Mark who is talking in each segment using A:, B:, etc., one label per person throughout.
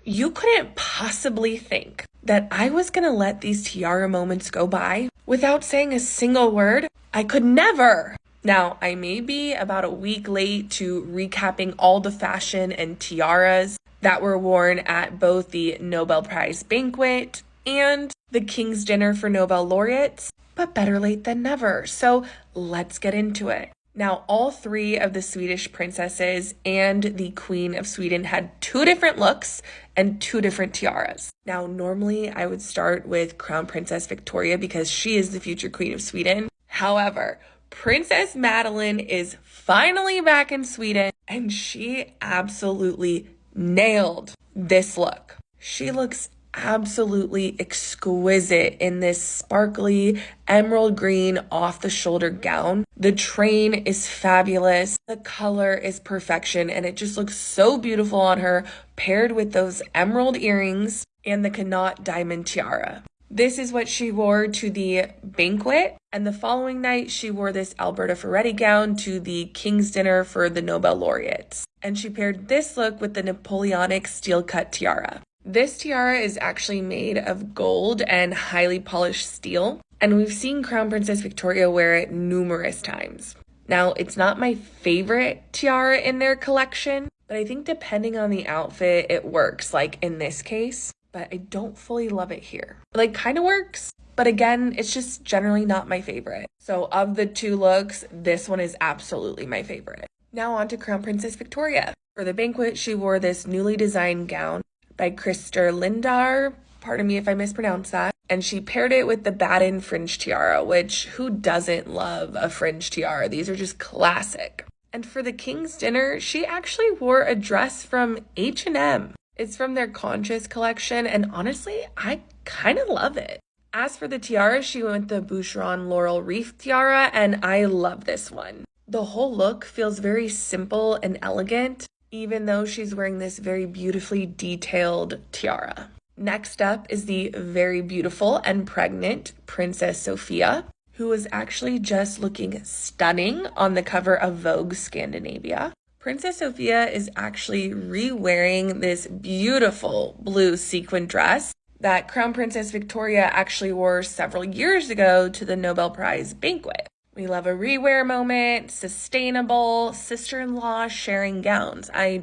A: You couldn't possibly think that I was gonna let these tiara moments go by without saying a single word. I could never. Now, I may be about a week late to recapping all the fashion and tiaras that were worn at both the Nobel Prize banquet and the King's dinner for Nobel laureates, but better late than never. So let's get into it. Now, all three of the Swedish princesses and the Queen of Sweden had two different looks and two different tiaras. Now, normally I would start with Crown Princess Victoria because she is the future Queen of Sweden. However, Princess Madeleine is finally back in Sweden and she absolutely nailed this look. She looks absolutely exquisite in this sparkly emerald green off the shoulder gown. The train is fabulous. The color is perfection and it just looks so beautiful on her, paired with those emerald earrings and the Canot diamond tiara. This is what she wore to the banquet, and the following night she wore this Alberta Ferretti gown to the King's dinner for the Nobel laureates. And she paired this look with the Napoleonic steel cut tiara. This tiara is actually made of gold and highly polished steel, and we've seen Crown Princess Victoria wear it numerous times. Now, it's not my favorite tiara in their collection, but I think depending on the outfit, it works, like in this case, but I don't fully love it here. It like kind of works, but again, it's just generally not my favorite. So of the two looks, this one is absolutely my favorite. Now on to Crown Princess Victoria. For the banquet, she wore this newly designed gown by Christer Lindar, pardon me if I mispronounce that, and she paired it with the Baden fringe tiara, which who doesn't love a fringe tiara? These are just classic. And for the King's dinner, she actually wore a dress from H&M. It's from their Conscious collection, and honestly, I kind of love it. As for the tiara, she went with the Boucheron Laurel Wreath tiara, and I love this one. The whole look feels very simple and elegant, even though she's wearing this very beautifully detailed tiara. Next up is the very beautiful and pregnant Princess Sophia, who was actually just looking stunning on the cover of Vogue Scandinavia. Princess Sophia is actually re-wearing this beautiful blue sequin dress that Crown Princess Victoria actually wore several years ago to the Nobel Prize banquet. We love a rewear moment, sustainable, sister-in-law sharing gowns. I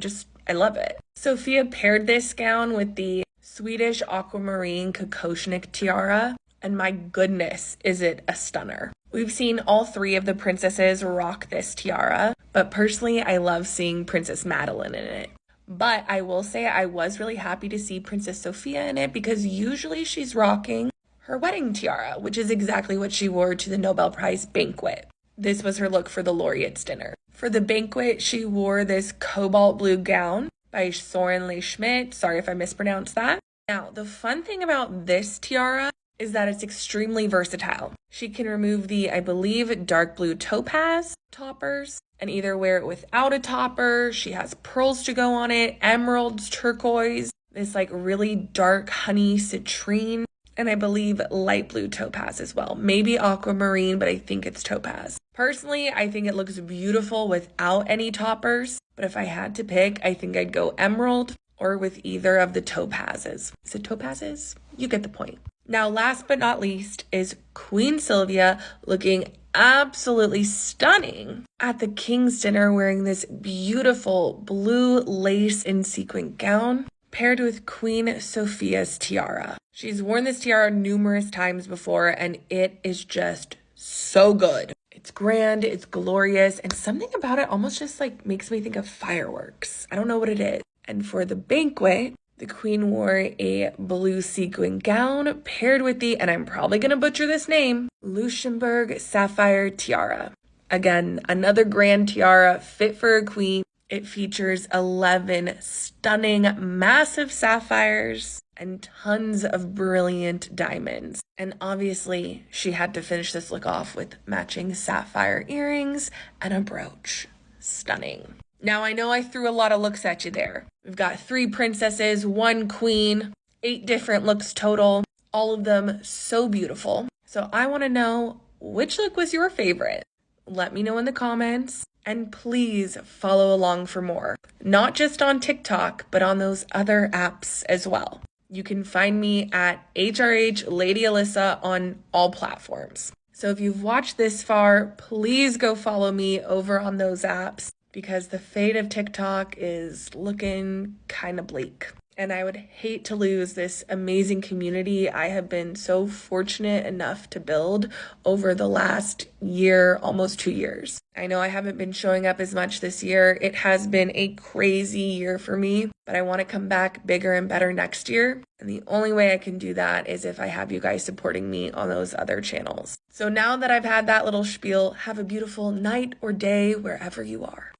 A: love it. Sophia paired this gown with the Swedish aquamarine Kokoshnik tiara, and my goodness, is it a stunner. We've seen all three of the princesses rock this tiara, but personally, I love seeing Princess Madeleine in it. But I will say I was really happy to see Princess Sophia in it because usually she's rocking her wedding tiara, which is exactly what she wore to the Nobel Prize banquet. This was her look for the laureates dinner. For the banquet, she wore this cobalt blue gown by Soren Le Schmidt. Sorry if I mispronounced that. Now, the fun thing about this tiara is that it's extremely versatile. She can remove the, I believe, dark blue topaz toppers and either wear it without a topper. She has pearls to go on it, emeralds, turquoise, this like really dark honey citrine, and I believe light blue topaz as well. Maybe aquamarine, but I think it's topaz. Personally, I think it looks beautiful without any toppers, but if I had to pick, I think I'd go emerald or with either of the topazes. Is it topazes? You get the point. Now, last but not least is Queen Sylvia looking absolutely stunning at the King's dinner wearing this beautiful blue lace and sequin gown paired with Queen Sophia's tiara. She's worn this tiara numerous times before and it is just so good. It's grand, it's glorious, and something about it almost just like makes me think of fireworks. I don't know what it is. And for the banquet, the Queen wore a blue sequin gown paired with the, and I'm probably going to butcher this name, Luxembourg sapphire tiara. Again, another grand tiara fit for a queen. It features 11 stunning, massive sapphires and tons of brilliant diamonds. And obviously, she had to finish this look off with matching sapphire earrings and a brooch. Stunning. Now, I know I threw a lot of looks at you there. We've got 3 princesses, 1 queen, 8 different looks total, all of them so beautiful. So I want to know which look was your favorite. Let me know in the comments. And please follow along for more, not just on TikTok, but on those other apps as well. You can find me at HRH Lady Alyssa on all platforms. So if you've watched this far, please go follow me over on those apps because the fate of TikTok is looking kind of bleak. And I would hate to lose this amazing community I have been so fortunate enough to build over the last year, almost 2 years. I know I haven't been showing up as much this year. It has been a crazy year for me, but I want to come back bigger and better next year. And the only way I can do that is if I have you guys supporting me on those other channels. So now that I've had that little spiel, have a beautiful night or day wherever you are.